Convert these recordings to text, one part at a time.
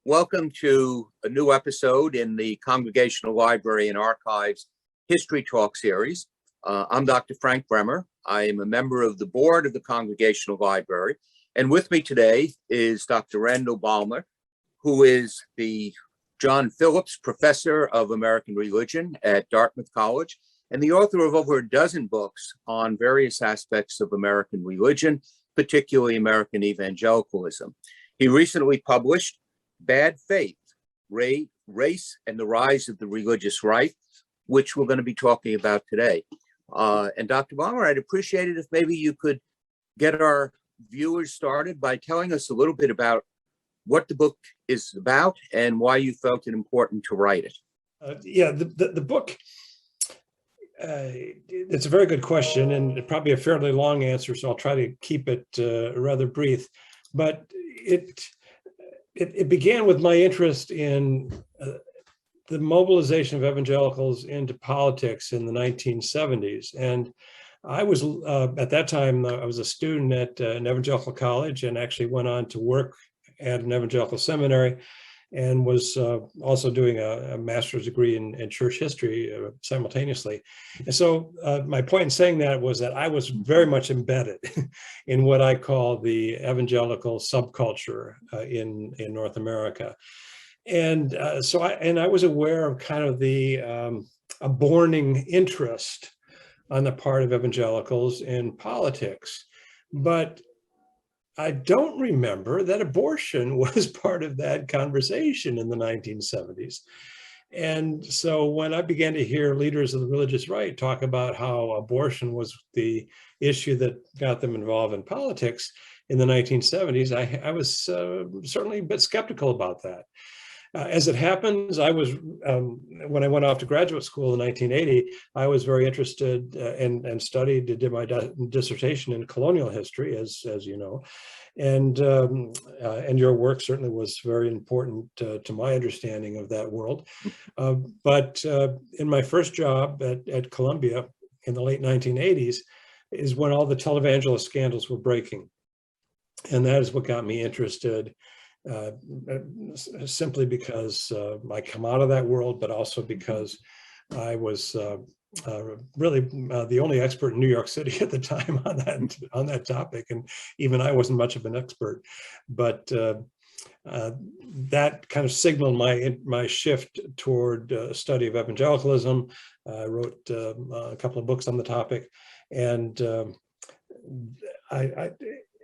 Welcome to a new episode in the Congregational Library and Archives History Talk series. I'm Dr. Frank Bremer. I am a member of the board of the Congregational Library. And with me today is Dr. Randall Balmer, who is the John Phillips Professor of American Religion at Dartmouth College and the author of over a dozen books on various aspects of American religion, particularly American evangelicalism. He recently published Bad Faith, Race and the Rise of the Religious Right, which we're going to be talking about today. And Dr. Balmer, I'd appreciate it if maybe you could get our viewers started by telling us a little bit about what the book is about and why you felt it important to write it. The book, it's a very good question and probably a fairly long answer, so I'll try to keep it rather brief. But it began with my interest in the mobilization of evangelicals into politics in the 1970s. And I was, at that time, I was a student at an evangelical college and actually went on to work at an evangelical seminary and was also doing a master's degree in church history simultaneously. And so my point in saying that was that I was very much embedded in what I call the evangelical subculture in North America. And so I was aware of kind of the aborning interest on the part of evangelicals in politics. But I don't remember that abortion was part of that conversation in the 1970s. And so when I began to hear leaders of the religious right talk about how abortion was the issue that got them involved in politics in the 1970s, I was certainly a bit skeptical about that. As it happens, I was, when I went off to graduate school in 1980, I was very interested and studied, did my dissertation in colonial history, as you know, and your work certainly was very important to my understanding of that world. But in my first job at Columbia in the late 1980s is when all the televangelist scandals were breaking. And that is what got me interested. Simply because I come out of that world, but also because I was really the only expert in New York City at the time on that topic, and even I wasn't much of an expert. But that kind of signaled my shift toward study of evangelicalism. I wrote a couple of books on the topic, and I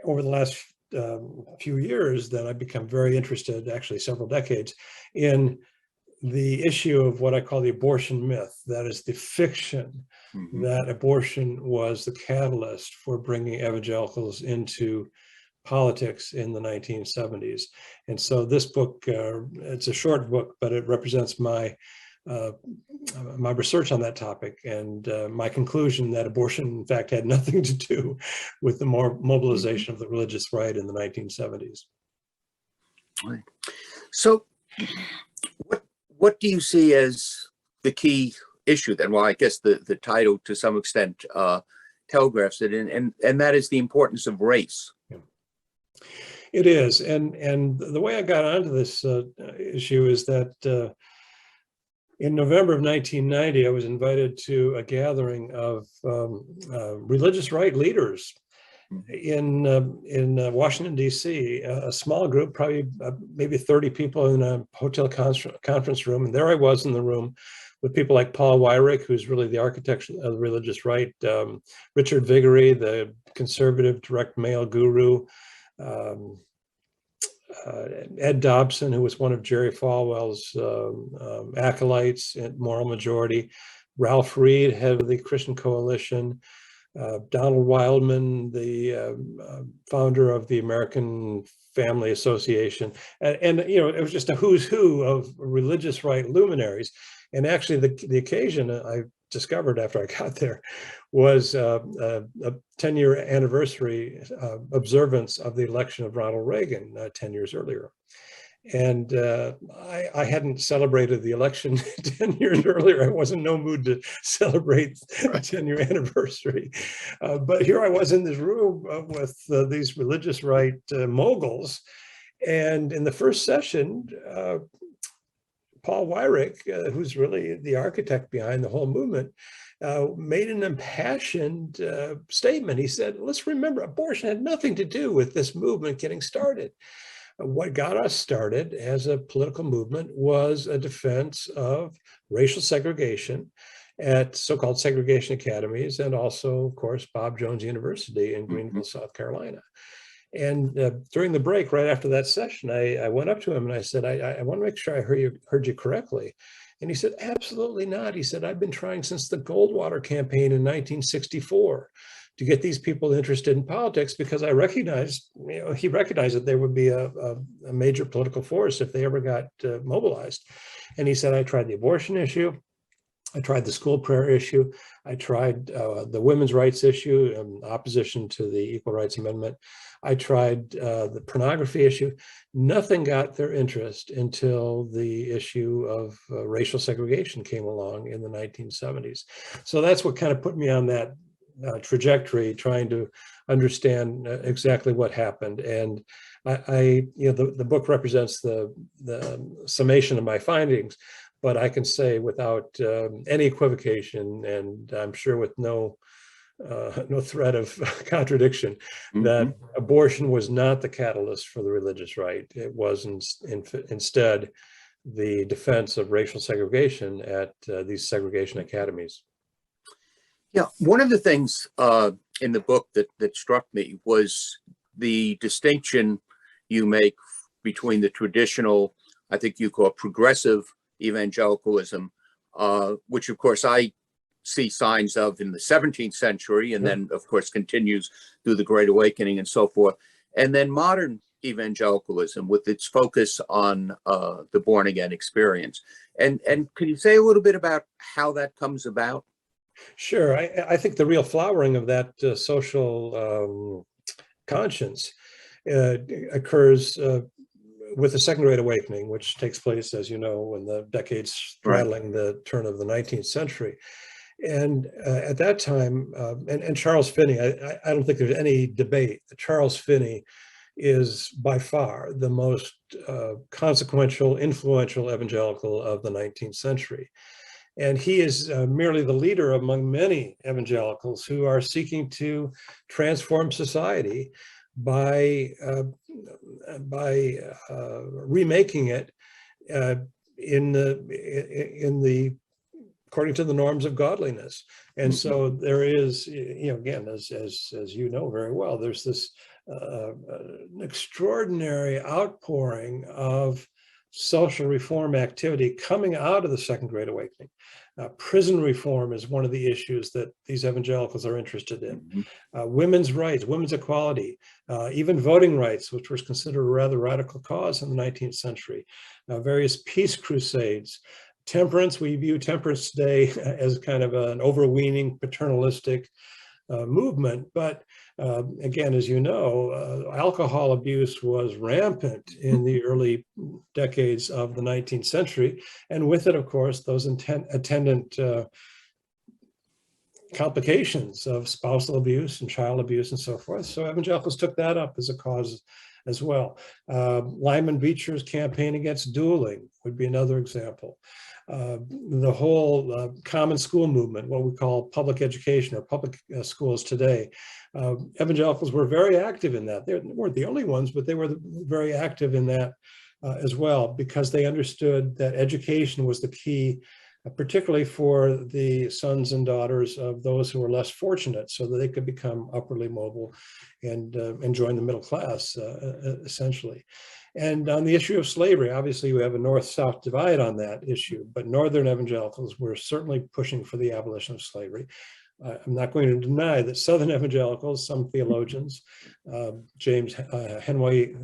over the last few years, then I've become very interested, actually several decades, in the issue of what I call the abortion myth. That is the fiction that abortion was the catalyst for bringing evangelicals into politics in the 1970s. And so this book, it's a short book, but it represents my research on that topic and my conclusion that abortion, in fact, had nothing to do with the mobilization of the religious right in the 1970s. Right. So what do you see as the key issue then? Well, I guess the title to some extent telegraphs it, and that is the importance of race. Yeah. It is. And the way I got onto this issue is that in November of 1990, I was invited to a gathering of religious right leaders in Washington, D.C., a small group, probably maybe 30 people in a hotel conference room. And there I was in the room with people like Paul Weyrich, who's really the architect of the religious right, Richard Viguerie, the conservative direct mail guru, Ed Dobson, who was one of Jerry Falwell's acolytes at Moral Majority, Ralph Reed, head of the Christian Coalition, Donald Wildman, the founder of the American Family Association. And you know, it was just a who's who of religious right luminaries. And actually the occasion I discovered after I got there was a 10-year anniversary observance of the election of Ronald Reagan 10 years earlier. And I hadn't celebrated the election 10 years earlier. I was in no mood to celebrate a 10-year anniversary. But here I was in this room with these religious right moguls. And in the first session, Paul Weyrich, who's really the architect behind the whole movement, made an impassioned statement. He said, let's remember, abortion had nothing to do with this movement getting started. What got us started as a political movement was a defense of racial segregation at so-called segregation academies, and also, of course, Bob Jones University in Greenville, South Carolina. And during the break, right after that session, I went up to him and I said, I want to make sure I heard you correctly. And he said, absolutely not. He said, I've been trying since the Goldwater campaign in 1964 to get these people interested in politics, because I recognized, he recognized that there would be a major political force if they ever got mobilized. And he said, I tried the abortion issue. I tried the school prayer issue. I tried the women's rights issue in opposition to the Equal Rights Amendment. I tried the pornography issue. Nothing got their interest until the issue of racial segregation came along in the 1970s. So that's what kind of put me on that trajectory, trying to understand exactly what happened. And the book represents the summation of my findings, but I can say without any equivocation, and I'm sure with no threat of contradiction, that abortion was not the catalyst for the religious right. It was instead the defense of racial segregation at these segregation academies. Yeah, one of the things in the book that struck me was the distinction you make between the traditional, I think you call progressive evangelicalism, which of course I see signs of in the 17th century, and then of course continues through the Great Awakening and so forth, and then modern evangelicalism with its focus on the born again experience. And can you say a little bit about how that comes about? Sure. I think the real flowering of that social conscience occurs with the Second Great Awakening, which takes place, as you know, in the decades straddling the turn of the 19th century. And at that time, and Charles Finney, I don't think there's any debate that Charles Finney is by far the most consequential, influential evangelical of the 19th century. And he is merely the leader among many evangelicals who are seeking to transform society by remaking it in the according to the norms of godliness. And so there is, again, as you know very well, there's this an extraordinary outpouring of social reform activity coming out of the Second Great Awakening. Prison reform is one of the issues that these evangelicals are interested in. Women's rights, women's equality, even voting rights, which was considered a rather radical cause in the 19th century. Various peace crusades. Temperance, we view temperance today as kind of an overweening, paternalistic movement. But again, as you know, alcohol abuse was rampant in the early decades of the 19th century. And with it, of course, those attendant complications of spousal abuse and child abuse and so forth. So evangelicals took that up as a cause as well. Lyman Beecher's campaign against dueling would be another example. The whole common school movement, what we call public education or public schools today, evangelicals were very active in that. They weren't the only ones, but they were very active in that as well, because they understood that education was the key, particularly for the sons and daughters of those who were less fortunate, so that they could become upwardly mobile and join the middle class, essentially. And on the issue of slavery, obviously we have a north-south divide on that issue, but Northern evangelicals were certainly pushing for the abolition of slavery. I'm not going to deny that Southern evangelicals, some theologians, James Henley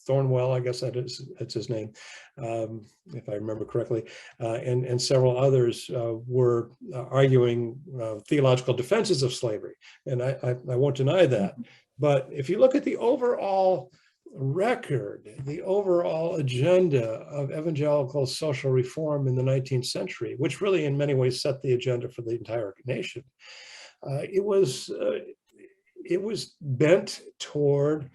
Thornwell, I guess that's his name, if I remember correctly, and several others were arguing theological defenses of slavery. And I won't deny that. But if you look at the overall record, the overall agenda of evangelical social reform in the 19th century, which really in many ways set the agenda for the entire nation, it was bent toward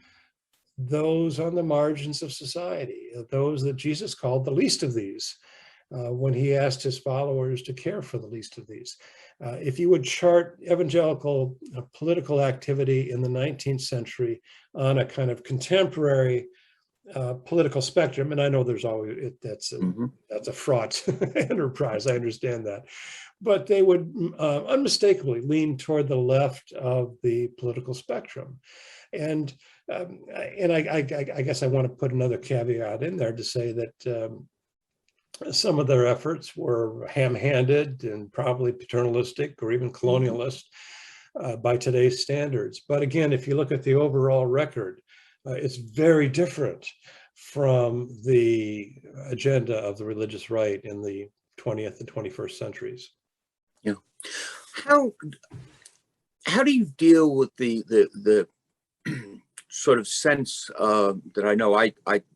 those on the margins of society, those that Jesus called the least of these, when he asked his followers to care for the least of these. If you would chart evangelical political activity in the 19th century on a kind of contemporary political spectrum, and I know there's always that's a fraught enterprise, I understand that, but they would unmistakably lean toward the left of the political spectrum. And I guess I want to put another caveat in there to say that some of their efforts were ham-handed and probably paternalistic or even colonialist by today's standards. But again, if you look at the overall record, it's very different from the agenda of the religious right in the 20th and 21st centuries. Yeah. How do you deal with the sort of sense that I know I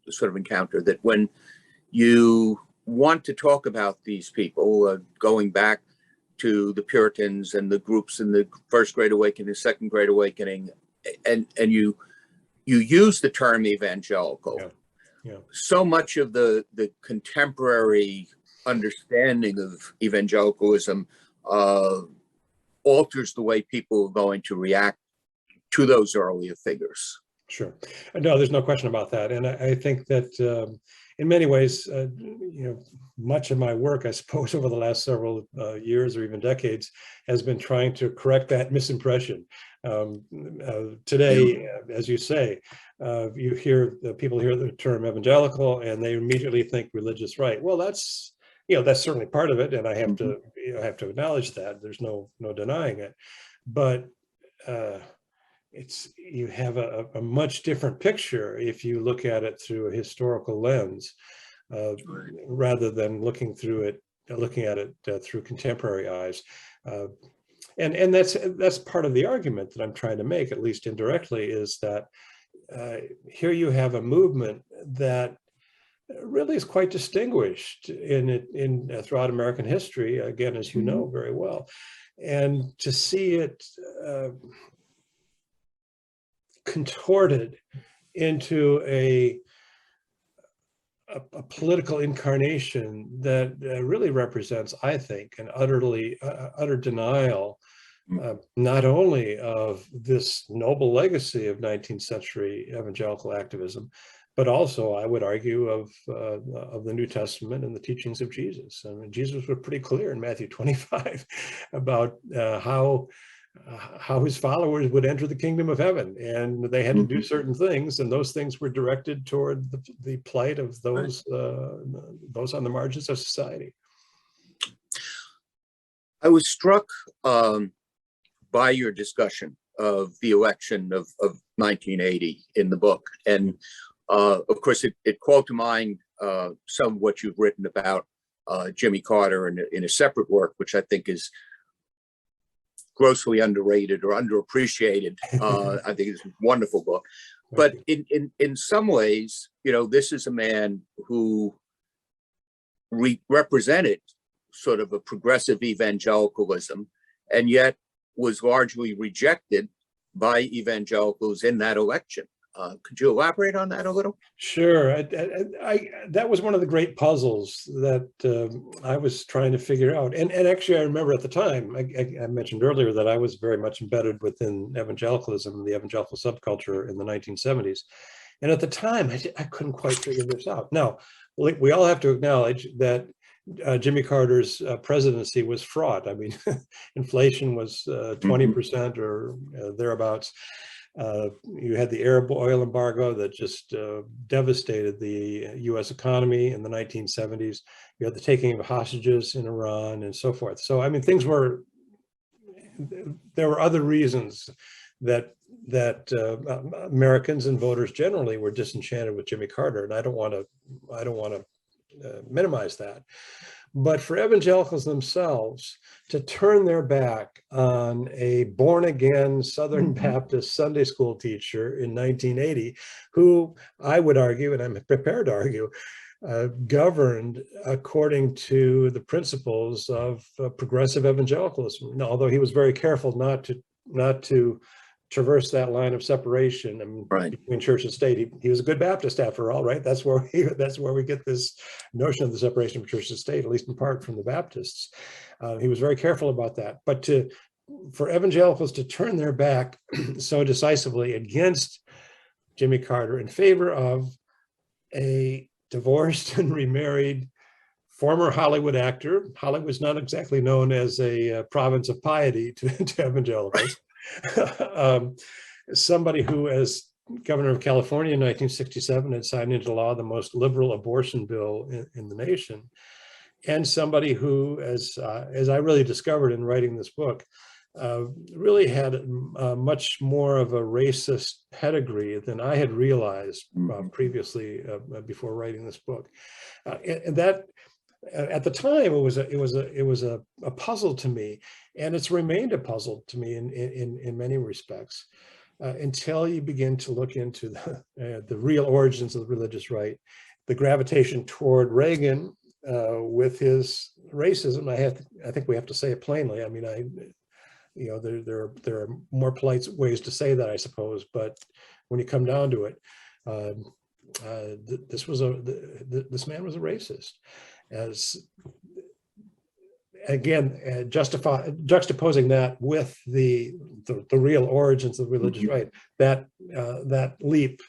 sort of encounter, that when you want to talk about these people, going back to the Puritans and the groups in the First Great Awakening, the Second Great Awakening, and you use the term evangelical, so much of the contemporary understanding of evangelicalism alters the way people are going to react to those earlier figures. Sure. No, there's no question about that. And I think that in many ways, much of my work, I suppose, over the last several years or even decades, has been trying to correct that misimpression. Today, as you say, people hear the term evangelical and they immediately think religious right. Well, that's certainly part of it, and I have to acknowledge that. There's no denying it, but you have a much different picture if you look at it through a historical lens, rather than looking at it through contemporary eyes. And that's part of the argument that I'm trying to make, at least indirectly, is that here you have a movement that really is quite distinguished throughout American history, again, as you know very well, and to see it contorted into a political incarnation that really represents, I think, an utter denial, not only of this noble legacy of 19th century evangelical activism, but also, I would argue, of the New Testament and the teachings of Jesus. I mean, Jesus was pretty clear in Matthew 25 about how his followers would enter the kingdom of heaven, and they had to do certain things, and those things were directed toward the plight of those on the margins of society. I was struck by your discussion of the election of 1980 in the book, and of course it called to mind some of what you've written about Jimmy Carter in a separate work, which I think is grossly underrated or underappreciated. I think it's a wonderful book. But in some ways, this is a man who represented sort of a progressive evangelicalism, and yet was largely rejected by evangelicals in that election. Could you elaborate on that a little? Sure. That was one of the great puzzles that I was trying to figure out. And actually, I remember at the time, I mentioned earlier that I was very much embedded within evangelicalism and the evangelical subculture in the 1970s. And at the time, I couldn't quite figure this out. Now, we all have to acknowledge that Jimmy Carter's presidency was fraught. I mean, inflation was 20% or thereabouts. You had the Arab oil embargo that just devastated the US economy in the 1970s. You had the taking of hostages in Iran and so forth. So, I mean, there were other reasons that Americans and voters generally were disenchanted with Jimmy Carter, and I don't want to minimize that. But for evangelicals themselves to turn their back on a born-again Southern Baptist Sunday school teacher in 1980, who I would argue, and I'm prepared to argue, governed according to the principles of progressive evangelicalism. Now, although he was very careful not to traverse that line of separation between church and state. He was a good Baptist after all, right? That's where we get this notion of the separation of church and state, at least in part from the Baptists. He was very careful about that. But for evangelicals to turn their back so decisively against Jimmy Carter in favor of a divorced and remarried former Hollywood actor. Hollywood's not exactly known as a province of piety to evangelicals. Somebody who, as governor of California in 1967, had signed into law the most liberal abortion bill in the nation. And somebody who, as I really discovered in writing this book, really had much more of a racist pedigree than I had realized previously before writing this book. And that, at the time, it was a puzzle to me, and it's remained a puzzle to me in many respects until you begin to look into the real origins of the religious right, the gravitation toward Reagan with his racism. I think we have to say it plainly. I mean, there are more polite ways to say that, I suppose, but when you come down to it, this man was a racist. As again, juxtaposing that with the real origins of the religious right, that leap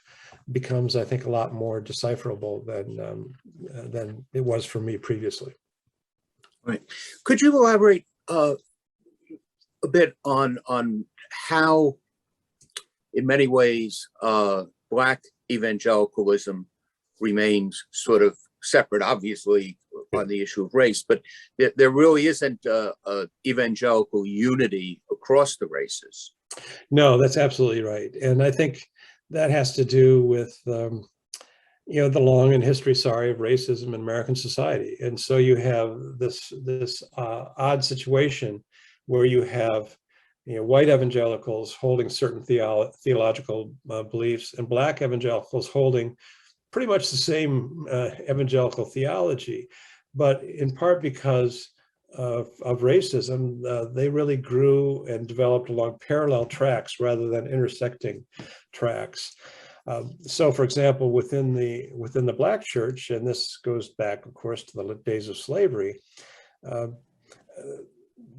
becomes, I think, a lot more decipherable than it was for me previously. Right. Could you elaborate a bit on how, in many ways, Black evangelicalism remains sort of separate, obviously, on the issue of race, but there really isn't a evangelical unity across the races. No, that's absolutely right. And I think that has to do with, the long and history, of racism in American society. And so you have this odd situation where you have, white evangelicals holding certain theological beliefs and Black evangelicals holding pretty much the same evangelical theology, but in part because of racism, they really grew and developed along parallel tracks rather than intersecting tracks. So, for example, within the Black church, and this goes back, of course, to the days of slavery,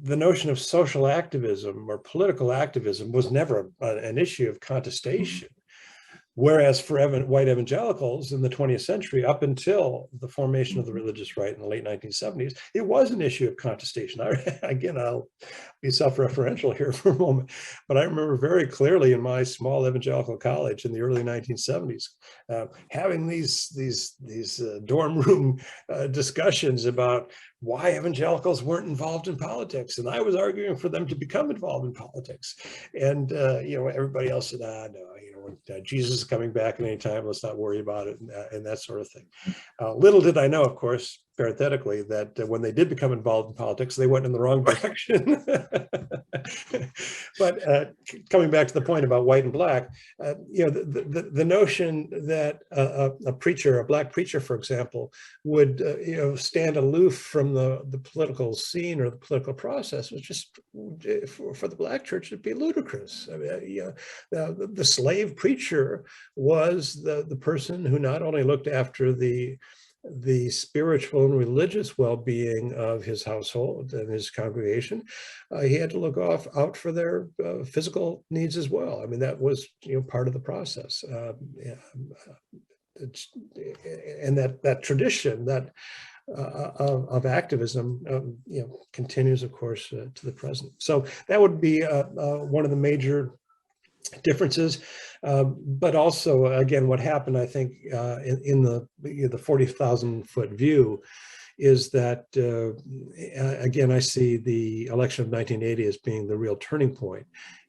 the notion of social activism or political activism was never an issue of contestation. Whereas for white evangelicals in the 20th century, up until the formation of the religious right in the late 1970s, it was an issue of contestation. Again, I'll be self-referential here for a moment, but I remember very clearly in my small evangelical college in the early 1970s, having these dorm room discussions about why evangelicals weren't involved in politics, and I was arguing for them to become involved in politics, and everybody else said, no, Jesus is coming back at any time, let's not worry about it, and that sort of thing. Little did I know, of course, parenthetically, that when they did become involved in politics, they went in the wrong direction. But coming back to the point about white and Black, the notion that a Black preacher, for example, would stand aloof from the political scene or the political process was just, for the Black church, it'd be ludicrous. I mean, the slave preacher was the person who not only looked after the spiritual and religious well-being of his household and his congregation, he had to look out for their physical needs as well. I mean, that was part of the process, and that tradition of activism continues, of course, to the present. So that would be one of the major differences, but also, again, what happened, I think, in the 40,000-foot view is that, again, I see the election of 1980 as being the real turning point.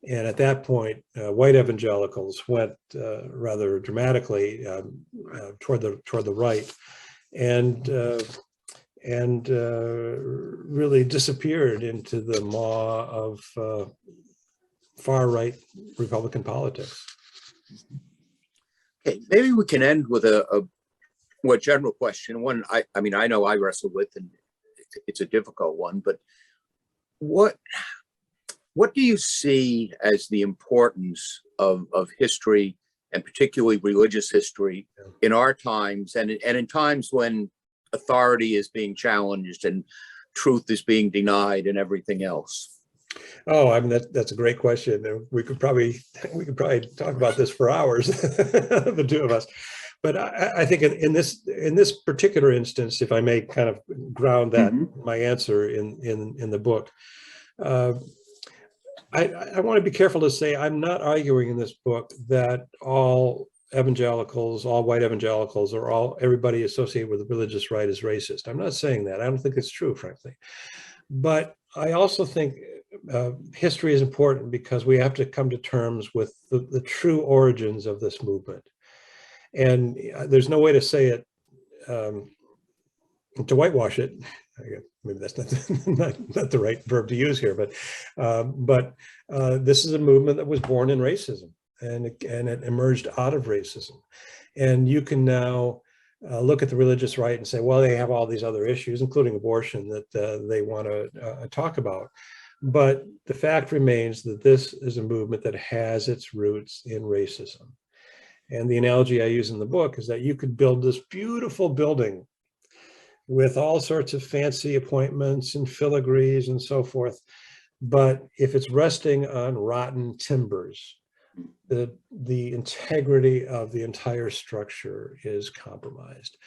And at that point, white evangelicals went rather dramatically toward the right, and really disappeared into the maw of far-right Republican politics. Okay, maybe we can end with a more general question. One, I mean, I know I wrestle with, and it's a difficult one, but what What do you see as the importance of history, and particularly religious history, in our times and in times when authority is being challenged and truth is being denied and everything else? Oh, I mean, that's a great question. We could probably talk about this for hours, the two of us. But I think in this particular instance, if I may kind of ground that my answer in the book, I want to be careful to say I'm not arguing in this book that all evangelicals, all white evangelicals, or everybody associated with the religious right is racist. I'm not saying that. I don't think it's true, frankly. But I also think history is important because we have to come to terms with the true origins of this movement. And there's no way to say it, to whitewash it. Maybe that's not the right verb to use here, but this is a movement that was born in racism, and it emerged out of racism. And you can now look at the religious right and say, well, they have all these other issues, including abortion, that they want to talk about. But the fact remains that this is a movement that has its roots in racism. And the analogy I use in the book is that you could build this beautiful building with all sorts of fancy appointments and filigrees and so forth. But if it's resting on rotten timbers, the integrity of the entire structure is compromised.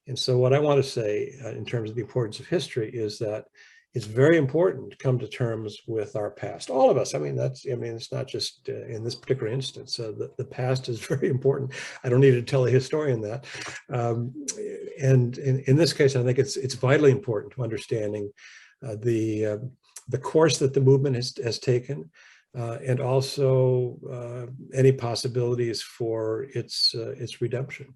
And so what I want to say in terms of the importance of history is that it's very important to come to terms with our past. All of us. I mean, it's not just in this particular instance. The past is very important. I don't need to tell a historian that. And in this case, I think it's vitally important to understanding the course that the movement has taken, and also any possibilities for its redemption.